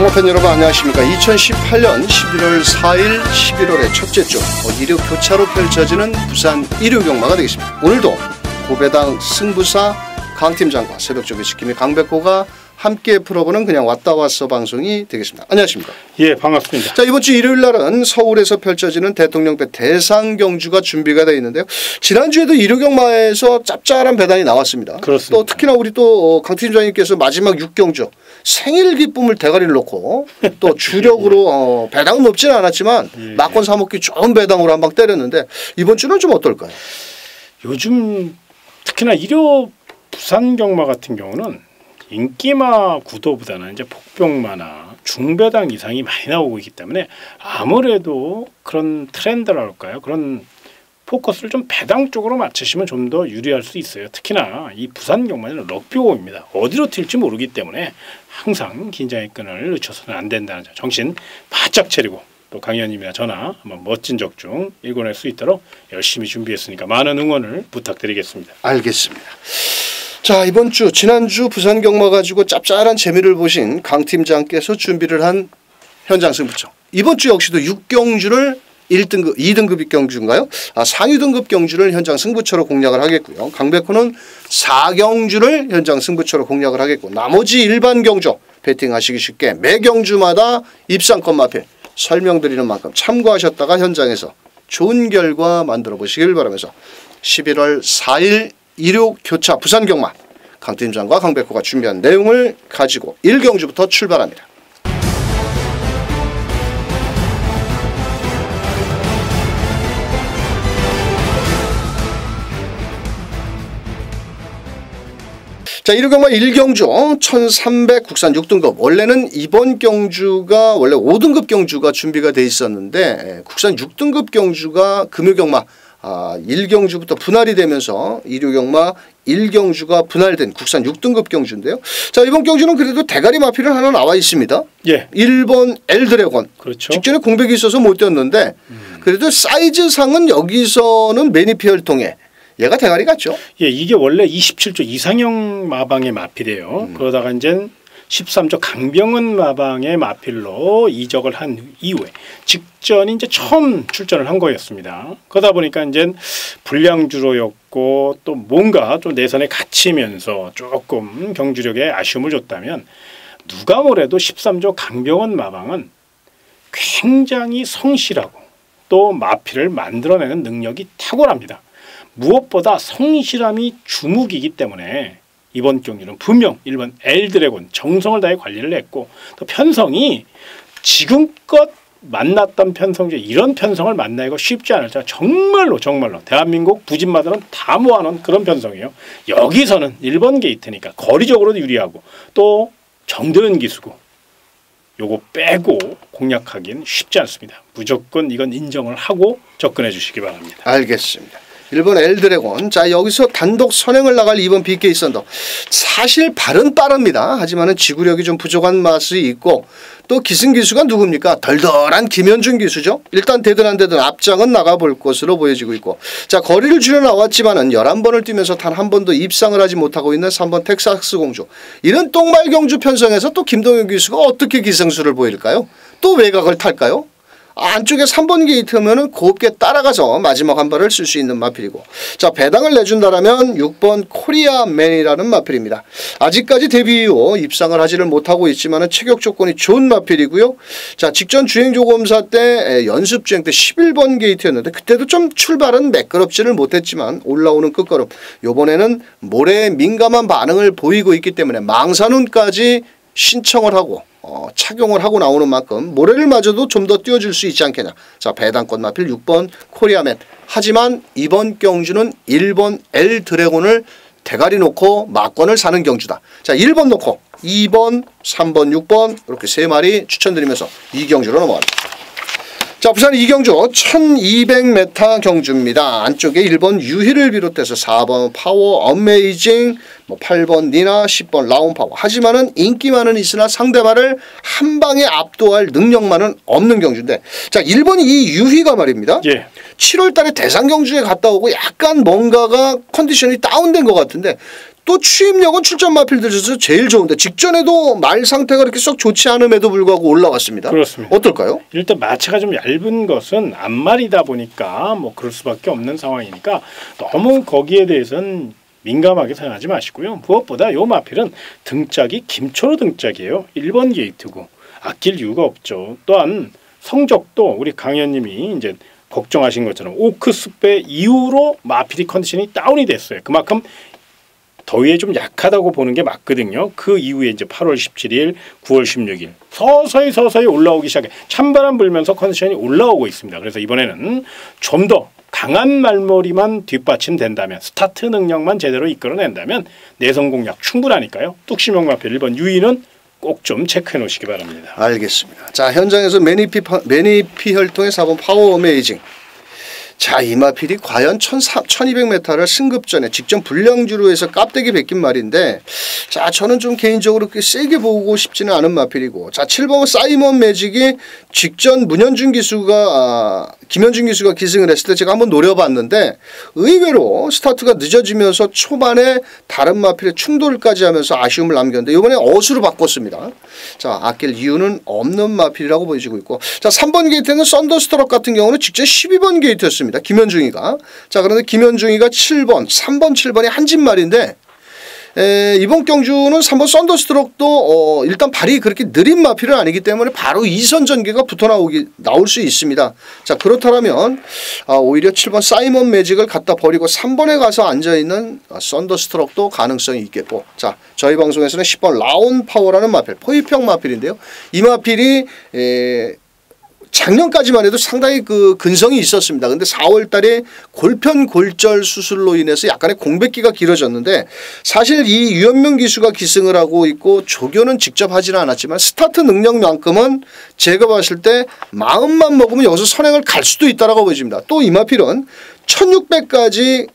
종합팬 여러분 안녕하십니까. 2018년 11월 4일 11월의 첫째 주 이륙 교차로 펼쳐지는 부산 이륙경마가 되겠습니다. 오늘도 고배당 승부사 강팀장과 새벽조기 지킴이 강백호가 함께 풀어보는 그냥 왔다 왔어 방송이 되겠습니다. 안녕하십니까. 예, 반갑습니다. 자, 이번 주 일요일 날은 서울에서 펼쳐지는 대통령배 대상경주가 준비가 되어 있는데요. 지난주에도 이륙경마에서 짭짤한 배당이 나왔습니다. 그렇습니다. 또 특히나 우리 또 강 팀장님께서 마지막 6경주 생일 기쁨을 대가리를 놓고 또 주력으로 배당은 높지는 않았지만 막권 사먹기 좋은 배당으로 한 방 때렸는데 이번 주는 좀 어떨까요? 요즘 특히나 일요 부산 경마 같은 경우는 인기마 구도보다는 이제 복병마나 중배당 이상이 많이 나오고 있기 때문에 아무래도 그런 트렌드랄까요? 그런 포커스를 좀 배당 쪽으로 맞추시면 좀 더 유리할 수 있어요. 특히나 이 부산 경마는 럭비공입니다. 어디로 튈지 모르기 때문에 항상 긴장의 끈을 늦춰서는 안 된다는 점. 정신 바짝 차리고 또 강의원님이나 저나 한번 멋진 적중 읽어낼 수 있도록 열심히 준비했으니까 많은 응원을 부탁드리겠습니다. 알겠습니다. 자, 이번 주 지난주 부산 경마 가지고 짭짤한 재미를 보신 강 팀장께서 준비를 한 현장 승부처. 이번 주 역시도 6경주를 1등급, 2등급 경주인가요? 상위 등급 경주를 현장 승부처로 공략을 하겠고요. 강백호는 4경주를 현장 승부처로 공략을 하겠고 나머지 일반 경주 배팅하시기 쉽게 매 경주마다 입상권 마필 설명드리는 만큼 참고하셨다가 현장에서 좋은 결과 만들어 보시길 바라면서 11월 4일 일요 교차 부산 경마 강 팀장과 강백호가 준비한 내용을 가지고 1경주부터 출발합니다. 자, 일요 경마 1경주 1300 국산 6등급. 원래는 이번 경주가 원래 5등급 경주가 준비가 돼 있었는데 국산 6등급 경주가 금요 경마 1경주부터 분할이 되면서 일요 경마 1경주가 분할된 국산 6등급 경주인데요. 자, 이번 경주는 그래도 대가리 마필은 하나 나와 있습니다. 예. 1번 엘드래곤. 그렇죠. 직전에 공백이 있어서 못 뛰었는데 그래도 사이즈상은 여기서는 매니피어를 통해 얘가 대가리 같죠? 예, 이게 원래 27조 이상형 마방의 마필이에요. 그러다가 이제 13조 강병은 마방의 마필로 이적을 한 이후에 직전이 이제 처음 출전을 한 거였습니다. 그러다 보니까 이제 불량주로였고 또 뭔가 좀 내선에 갇히면서 조금 경주력에 아쉬움을 줬다면 누가 뭐래도 13조 강병은 마방은 굉장히 성실하고 또 마필을 만들어내는 능력이 탁월합니다. 무엇보다 성실함이 주목이기 때문에 이번 경기는 분명 1번 엘드래곤 정성을 다해 관리를 했고 또 편성이 지금껏 만났던 편성 중에 이런 편성을 만나기가 쉽지 않을 자 정말로 대한민국 부진마다는 다 모아놓은 그런 편성이에요. 여기서는 1번 게이트니까 거리적으로도 유리하고 또 정도현 기수고 요거 빼고 공략하기는 쉽지 않습니다. 무조건 이건 인정을 하고 접근해 주시기 바랍니다. 알겠습니다. 1번 엘드래곤. 자, 여기서 단독 선행을 나갈 2번 BK 썬더. 사실 발은 빠릅니다. 하지만은 지구력이 좀 부족한 맛이 있고 또 기승기수가 누굽니까? 덜덜한 김현준 기수죠. 일단 되든 안 되든 앞장은 나가볼 것으로 보여지고 있고 자, 거리를 줄여 나왔지만은 11번을 뛰면서 단 한 번도 입상을 하지 못하고 있는 3번 텍사스 공주. 이런 똥말 경주 편성에서 또 김동현 기수가 어떻게 기승수를 보일까요? 또 외곽을 탈까요? 안쪽에 3번 게이트면은 곱게 따라가서 마지막 한 발을 쓸 수 있는 마필이고 자, 배당을 내준다라면 6번 코리아맨이라는 마필입니다. 아직까지 데뷔 이후 입상을 하지를 못하고 있지만은 체격 조건이 좋은 마필이고요. 자, 직전 주행조검사 때 연습 주행 때 11번 게이트였는데 그때도 좀 출발은 매끄럽지를 못했지만 올라오는 끝걸음 요번에는 모래에 민감한 반응을 보이고 있기 때문에 망사눈까지 신청을 하고 착용을 하고 나오는 만큼 모래를 맞아도 좀 더 띄워줄 수 있지 않겠냐. 자, 배당권 마필 6번 코리아맨. 하지만 이번 경주는 1번 엘드래곤을 대가리 놓고 막권을 사는 경주다. 자, 1번 놓고 2번, 3번, 6번 이렇게 3마리 추천드리면서 이 경주로 넘어갑니다. 자, 부산 2경주 1200m 경주입니다. 안쪽에 1번 유희를 비롯해서 4번 파워 어메이징, 8번 니나, 10번 라운파워. 하지만은 인기만은 있으나 상대방을 한 방에 압도할 능력만은 없는 경주인데 자, 1번 이 유희가 말입니다. 예. 7월 달에 대상 경주에 갔다 오고 약간 뭔가가 컨디션이 다운된 것 같은데 또 추임력은 출전 마필들 중에서 제일 좋은데 직전에도 말 상태가 그렇게 썩 좋지 않음에도 불구하고 올라왔습니다. 그렇습니다. 어떨까요? 일단 마체가 좀 얇은 것은 앞말이다 보니까 뭐 그럴 수밖에 없는 상황이니까 너무 거기에 대해서는 민감하게 생각하지 마시고요. 무엇보다 요 마필은 등짝이 김초로 등짝이에요. 1번 게이트고 아낄 이유가 없죠. 또한 성적도 우리 강 의원님이 이제 걱정하신 것처럼 오크스페 이후로 마필이 컨디션이 다운이 됐어요. 그만큼 더위에 좀 약하다고 보는 게 맞거든요. 그 이후에 이제 8월 17일, 9월 16일 서서히 올라오기 시작해 찬바람 불면서 컨디션이 올라오고 있습니다. 그래서 이번에는 좀 더 강한 말머리만 뒷받침된다면 스타트 능력만 제대로 이끌어낸다면 내성 공략 충분하니까요. 뚝심형 마필 1번 유인은 꼭 좀 체크해 놓으시기 바랍니다. 알겠습니다. 자, 현장에서 매니피 혈통의 4번 파워 어메이징. 자, 이 마필이 과연 1200m를 승급전에 직전 불량주로 해서 깝대기 베낀 말인데, 자, 저는 좀 개인적으로 그렇게 세게 보고 싶지는 않은 마필이고, 자, 7번 사이먼 매직이 직전 김현준 기수가 기승을 했을 때 제가 한번 노려봤는데 의외로 스타트가 늦어지면서 초반에 다른 마필의 충돌까지 하면서 아쉬움을 남겼는데 이번에 어수로 바꿨습니다. 자, 아낄 이유는 없는 마필이라고 보여지고 있고, 자, 3번 게이트는 썬더스트럭 같은 경우는 직전 12번 게이트였습니다. 김현중이가. 자, 그런데 김현중이가 7번, 3번, 7번이 한 집 말인데 이번 경주는 3번 썬더스트럭도 일단 발이 그렇게 느린 마필은 아니기 때문에 바로 2선 전개가 나올 수 있습니다. 자, 그렇다면 오히려 7번 사이먼 매직을 갖다 버리고 3번에 가서 앉아있는 썬더스트럭도 가능성이 있겠고, 자, 저희 방송에서는 10번 라온 파워라는 마필, 포입형 마필인데요. 이 마필이 작년까지만 해도 상당히 그 근성이 있었습니다. 근데 4월 달에 골편골절 수술로 인해서 약간의 공백기가 길어졌는데, 사실 이 유현명 기수가 기승을 하고 있고 조교는 직접 하지는 않았지만 스타트 능력만큼은 제가 봤을 때 마음만 먹으면 여기서 선행을 갈 수도 있다라고 보여집니다. 또 이 마필은 1600까지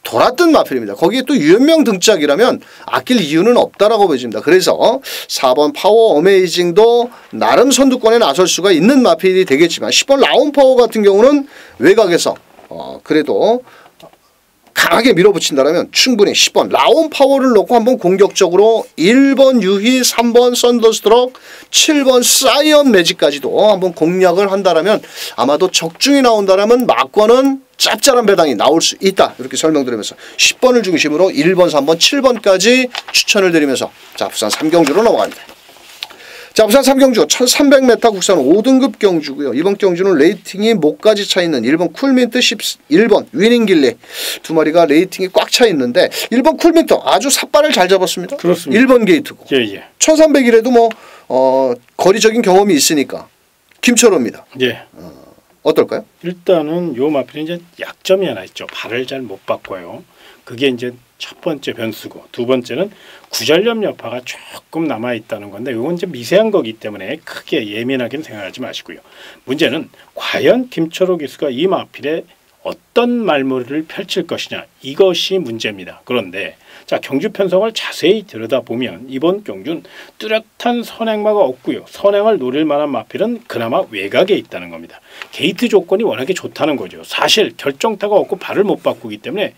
돌았던 마필입니다. 거기에 또 유현명 등짝이라면 아낄 이유는 없다라고 보여집니다. 그래서 4번 파워 어메이징도 나름 선두권에 나설 수가 있는 마필이 되겠지만 10번 라온 파워 같은 경우는 외곽에서 그래도 강하게 밀어붙인다면 충분히 10번 라온 파워를 놓고 한번 공격적으로 1번 유희, 3번 썬더스트럭, 7번 사이언 매직까지도 한번 공략을 한다면 아마도 적중이 나온다면 막권은 짭짤한 배당이 나올 수 있다. 이렇게 설명드리면서 10번을 중심으로 1번, 3번, 7번까지 추천을 드리면서 자, 부산 3경주로 넘어갑니다. 자, 부산 3경주 1300m 국산 5등급 경주고요. 이번 경주는 레이팅이 목까지 차 있는 1번 쿨민트, 1번 위닝길리 두 마리가 레이팅이 꽉 차 있는데 1번 쿨민트 아주 삿발을 잘 잡았습니다. 그렇습니다. 1번 게이트고 1300이라도 뭐 거리적인 경험이 있으니까 김철호입니다. 예. 어떨까요? 일단은 요 마필은 이제 약점이 하나 있죠. 발을 잘 못 바꿔요. 그게 이제 첫 번째 변수고, 두 번째는 구전염 여파가 조금 남아 있다는 건데 이건 이제 미세한 거기 때문에 크게 예민하게는 생각하지 마시고요. 문제는 과연 김철호 기수가 이 마필에 어떤 말머리를 펼칠 것이냐, 이것이 문제입니다. 그런데 자, 경주 편성을 자세히 들여다보면 이번 경주는 뚜렷한 선행마가 없고요. 선행을 노릴 만한 마필은 그나마 외곽에 있다는 겁니다. 게이트 조건이 워낙에 좋다는 거죠. 사실 결정타가 없고 발을 못 바꾸기 때문에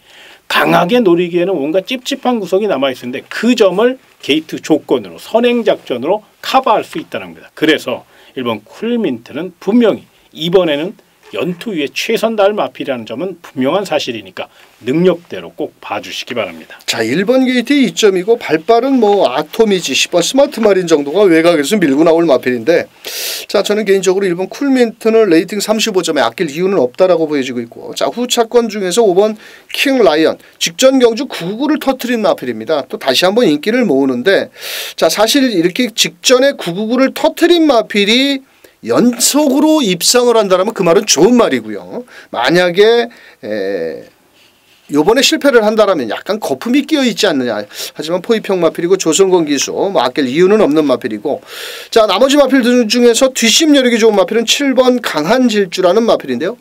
강하게 노리기에는 뭔가 찝찝한 구석이 남아있는데 그 점을 게이트 조건으로 선행 작전으로 커버할 수 있다는 겁니다. 그래서 1번 쿨민트는 분명히 이번에는 연투 위에 최선 다할 마필이라는 점은 분명한 사실이니까 능력대로 꼭 봐주시기 바랍니다. 자, 1번 게이트의 2점이고 발발은 뭐 아토미지 10번 스마트 마린 정도가 외곽에서 밀고 나올 마필인데, 자, 저는 개인적으로 1번 쿨민트는 레이팅 35점에 아낄 이유는 없다라고 보여지고 있고, 자, 후차권 중에서 5번 킹 라이언 직전 경주 999를 터트린 마필입니다. 또 다시 한번 인기를 모으는데, 자, 사실 이렇게 직전에 999를 터트린 마필이 연속으로 입상을 한다면 그 말은 좋은 말이고요. 만약에 요번에 실패를 한다면 약간 거품이 끼어 있지 않느냐. 하지만 포입형 마필이고 조성건 기수 뭐 아낄 이유는 없는 마필이고, 자, 나머지 마필들 중에서 뒷심 여력이 좋은 마필은 7번 강한 질주라는 마필인데요.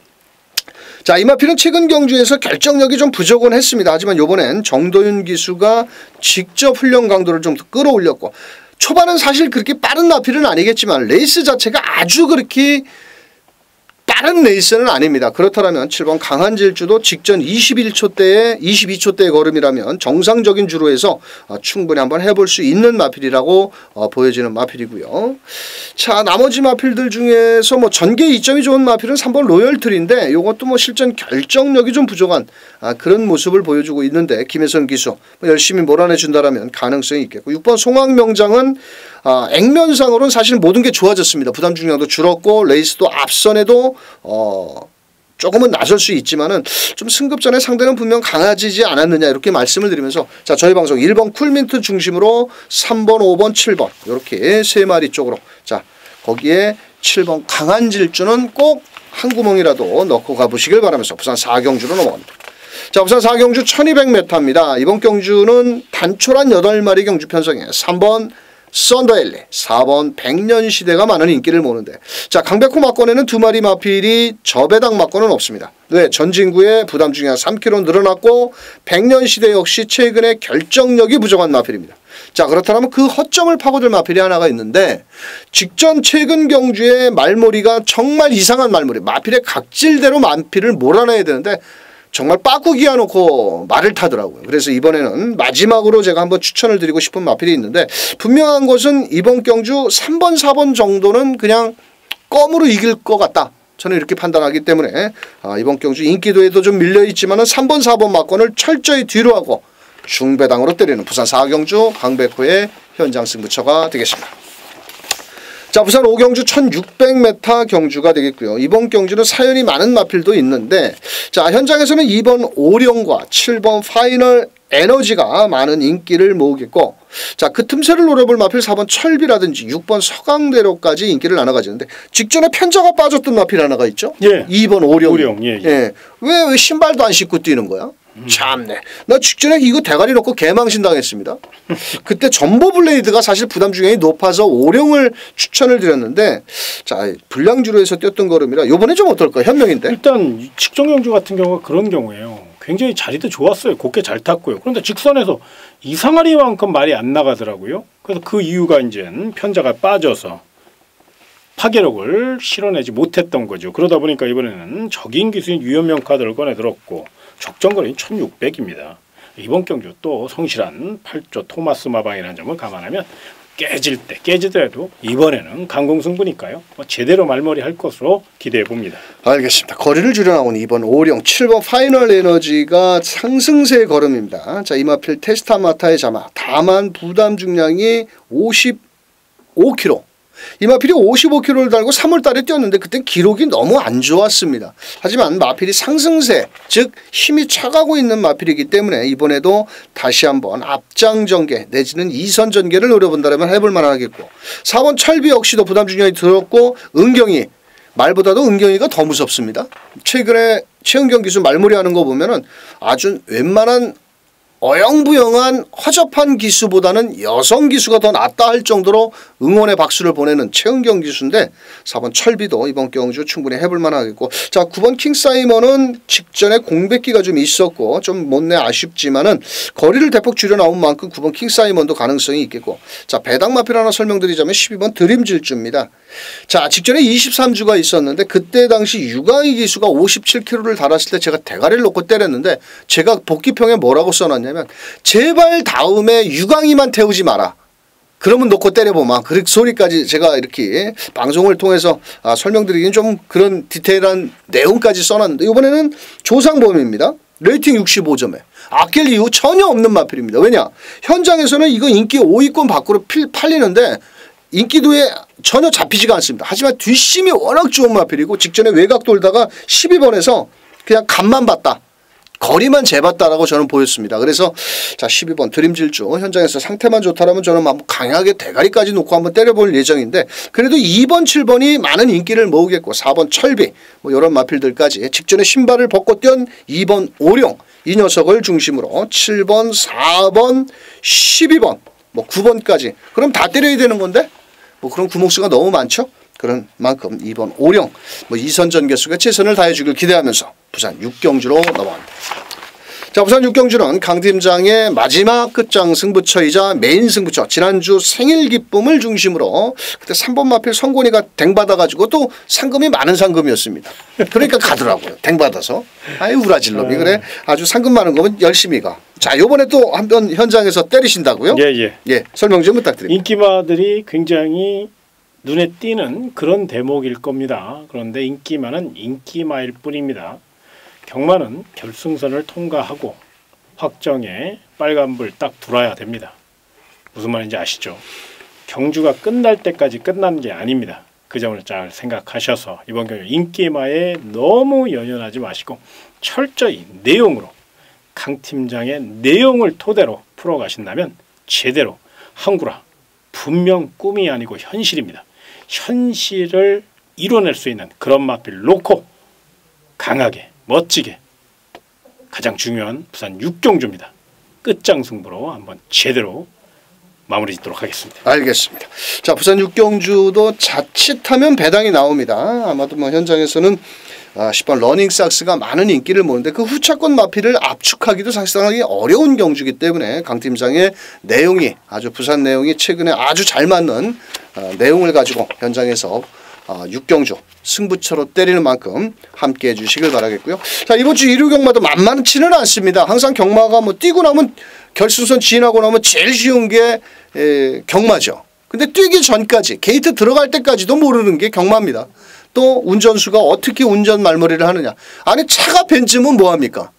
자, 이 마필은 최근 경주에서 결정력이 좀 부족은 했습니다. 하지만 요번엔 정도윤 기수가 직접 훈련 강도를 좀 끌어올렸고, 초반은 사실 그렇게 빠른 마필은 아니겠지만 레이스 자체가 아주 그렇게 빠른 레이스는 아닙니다. 그렇다면 7번 강한 질주도 직전 22초대의 걸음이라면 정상적인 주로에서 충분히 한번 해볼 수 있는 마필이라고 보여지는 마필이고요. 자, 나머지 마필들 중에서 뭐 전개 이점이 좋은 마필은 3번 로열트리인데 이것도 뭐 실전 결정력이 좀 부족한 그런 모습을 보여주고 있는데 김혜선 기수 열심히 몰아내준다라면 가능성이 있겠고 6번 송황명장은 액면상으로는 사실 모든 게 좋아졌습니다. 부담 중량도 줄었고 레이스도 앞선에도 조금은 나설 수 있지만은 좀 승급전에 상대는 분명 강해지지 않았느냐 이렇게 말씀을 드리면서 자 저희 방송 1번 쿨민트 중심으로 3번 5번 7번 이렇게 세 마리 쪽으로 자 거기에 7번 강한 질주는 꼭 한 구멍이라도 넣고 가보시길 바라면서 부산 4경주로 넘어갑니다. 자 부산 4경주 1200m입니다. 이번 경주는 단촐한 8마리 경주 편성에 3번 썬더엘리 4번 백년시대가 많은 인기를 모으는데 자 강백호 막권에는 2마리 마필이 저배당 막권은 없습니다. 왜? 전진구의 부담 중량 3kg 늘어났고 백년시대 역시 최근에 결정력이 부족한 마필입니다. 자 그렇다면 그 허점을 파고들 마필이 하나가 있는데 직전 최근 경주의 말머리가 정말 이상한 말머리 마필의 각질대로 마필을 몰아내야 되는데 정말 빠꾸기 해놓고 말을 타더라고요. 그래서 이번에는 마지막으로 제가 한번 추천을 드리고 싶은 마필이 있는데 분명한 것은 이번 경주 3번 4번 정도는 그냥 껌으로 이길 것 같다. 저는 이렇게 판단하기 때문에 이번 경주 인기도에도 좀 밀려있지만 3번 4번 막권을 철저히 뒤로 하고 중배당으로 때리는 부산 4경주 강백호의 현장 승부처가 되겠습니다. 자 부산 5경주 1600m 경주가 되겠고요. 이번 경주는 사연이 많은 마필도 있는데 자 현장에서는 2번 오령과 7번 파이널 에너지가 많은 인기를 모으겠고 자 그 틈새를 노려볼 마필 4번 철비라든지 6번 서강대로까지 인기를 나눠가지는데 직전에 편자가 빠졌던 마필 하나가 있죠. 예. 2번 오령. 예. 예. 왜 신발도 안 신고 뛰는 거야? 참네. 나 직전에 이거 대가리 놓고 개망신 당했습니다. 그때 전보블레이드가 사실 부담 중량이 높아서 오령을 추천을 드렸는데 자 불량주로에서 뛰었던 걸음이라 이번에 좀 어떨까 현명인데. 일단 직전 경주 같은 경우가 그런 경우예요. 굉장히 자리도 좋았어요. 곱게 잘 탔고요. 그런데 직선에서 이상하리만큼 말이 안 나가더라고요. 그래서 그 이유가 이제 편자가 빠져서 파괴력을 실어내지 못했던 거죠. 그러다 보니까 이번에는 적인 기수인 유연명 카드를 꺼내 들었고 적정거리는 1600입니다. 이번 경주 또 성실한 8조 토마스 마방이라는 점을 감안하면 깨지더라도 이번에는 강공승부니까요. 제대로 말머리 할 것으로 기대해 봅니다. 알겠습니다. 거리를 줄여나온 2번 오령 7번 파이널 에너지가 상승세 걸음입니다. 자 이마필 테스타마타의 자마 다만 부담 중량이 55kg 이마필이 55kg를 달고 3월달에 뛰었는데 그때 기록이 너무 안 좋았습니다. 하지만 마필이 상승세 즉 힘이 차가고 있는 마필이기 때문에 이번에도 다시 한번 앞장 전개 내지는 2선 전개를 노려본다면 해볼 만하겠고 4번 철비 역시도 부담 중량이 들었고 은경이 말보다도 은경이가 더 무섭습니다. 최근에 최은경 기수 말머리 하는 거 보면은 아주 웬만한 어영부영한 허접한 기수보다는 여성 기수가 더 낫다 할 정도로 응원의 박수를 보내는 최은경 기수인데 4번 철비도 이번 경주 충분히 해볼 만하겠고 자 9번 킹사이먼은 직전에 공백기가 좀 있었고 좀 못내 아쉽지만은 거리를 대폭 줄여 나온 만큼 9번 킹사이먼도 가능성이 있겠고 자 배당 마필 하나 설명드리자면 12번 드림질주입니다. 자 직전에 23주가 있었는데 그때 당시 유강희 기수가 57kg를 달았을 때 제가 대가리를 놓고 때렸는데 제가 복귀평에 뭐라고 써놨냐면 제발 다음에 유강희만 태우지 마라. 그러면 놓고 때려보마. 그 소리까지 제가 이렇게 방송을 통해서 설명드리기는 좀 그런 디테일한 내용까지 써놨는데 이번에는 조상범입니다. 레이팅 65점에 아낄 이유 전혀 없는 마필입니다. 왜냐 현장에서는 이거 인기 5위권 밖으로 팔리는데 인기도에 전혀 잡히지가 않습니다. 하지만 뒷심이 워낙 좋은 마필이고 직전에 외곽 돌다가 12번에서 그냥 간만 봤다. 거리만 재봤다라고 저는 보였습니다. 그래서 자 12번 드림질주 현장에서 상태만 좋다라면 저는 한번 강하게 대가리까지 놓고 한번 때려볼 예정인데 그래도 2번 7번이 많은 인기를 모으겠고 4번 철비 뭐 이런 마필들까지 직전에 신발을 벗고 뛴 2번 오령 이 녀석을 중심으로 7번 4번 12번 뭐 9번까지 그럼 다 때려야 되는 건데 뭐 그런 구목수가 너무 많죠. 그런 만큼 2번 오령 뭐 2선 전개수가 최선을 다해주길 기대하면서 부산 6경주로 넘어갑니다. 자, 부산 6경주는 강 팀장의 마지막 끝장 승부처이자 메인 승부처, 지난주 생일 기쁨을 중심으로 그때 3번 마필 성곤이가 댕받아가지고 또 상금이 많은 상금이었습니다. 그러니까 가더라고요. 댕받아서. 아유 우라질 놈이 그래. 아주 상금 많은 거면 열심히 가. 자, 요번에 또 한번 현장에서 때리신다고요? 예, 설명 좀 부탁드립니다. 인기마들이 굉장히 눈에 띄는 그런 대목일 겁니다. 그런데 인기마는 인기마일 뿐입니다. 경마는 결승선을 통과하고 확정에 빨간불 딱 들어야 됩니다. 무슨 말인지 아시죠? 경주가 끝날 때까지 끝난 게 아닙니다. 그 점을 잘 생각하셔서 이번 경주 인기마에 너무 연연하지 마시고 철저히 내용으로 강 팀장의 내용을 토대로 풀어가신다면 제대로 한구라 분명 꿈이 아니고 현실입니다. 현실을 이뤄낼 수 있는 그런 마필 놓고 강하게 멋지게 가장 중요한 부산 6경주입니다. 끝장 승부로 한번 제대로 마무리 짓도록 하겠습니다. 알겠습니다. 자, 부산 6경주도 자칫하면 배당이 나옵니다. 아마도 뭐 현장에서는 10번 러닝삭스가 많은 인기를 모으는데 그 후차권 마필을 압축하기도 상당히 어려운 경주이기 때문에 강 팀장의 내용이 아주 부산 내용이 최근에 아주 잘 맞는 내용을 가지고 현장에서 6경주 승부처로 때리는 만큼 함께 해주시길 바라겠고요. 자, 이번 주 일요 경마도 만만치는 않습니다. 항상 경마가 뭐 뛰고 나면 결승선 지나고 나면 제일 쉬운 게 경마죠. 근데 뛰기 전까지 게이트 들어갈 때까지도 모르는 게 경마입니다. 또 운전수가 어떻게 운전 말머리를 하느냐. 아니 차가 벤츠면 뭐합니까?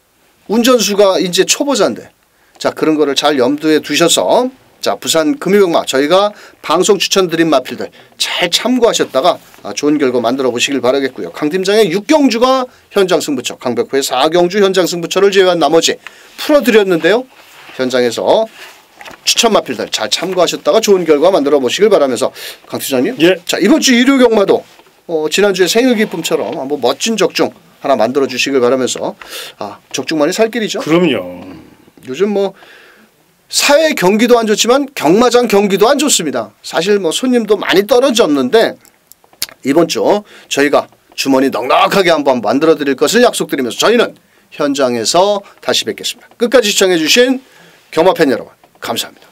운전수가 이제 초보자인데. 자, 그런 거를 잘 염두에 두셔서 자, 부산 금요경마 저희가 방송 추천드린 마필들 잘 참고하셨다가 좋은 결과 만들어 보시길 바라겠고요. 강 팀장의 6경주가 현장 승부처, 강백호의 4경주 현장 승부처를 제외한 나머지 풀어드렸는데요. 현장에서 추천 마필들 잘 참고하셨다가 좋은 결과 만들어 보시길 바라면서 강 팀장님, 예. 자, 이번 주 일요 경마도 지난주에 생일 기쁨처럼 한번 멋진 적중 하나 만들어 주시길 바라면서 적중만이 살 길이죠. 그럼요. 요즘 뭐 사회 경기도 안 좋지만 경마장 경기도 안 좋습니다. 사실 뭐 손님도 많이 떨어졌는데 이번 주 저희가 주머니 넉넉하게 한번 만들어 드릴 것을 약속드리면서 저희는 현장에서 다시 뵙겠습니다. 끝까지 시청해 주신 경마팬 여러분 감사합니다.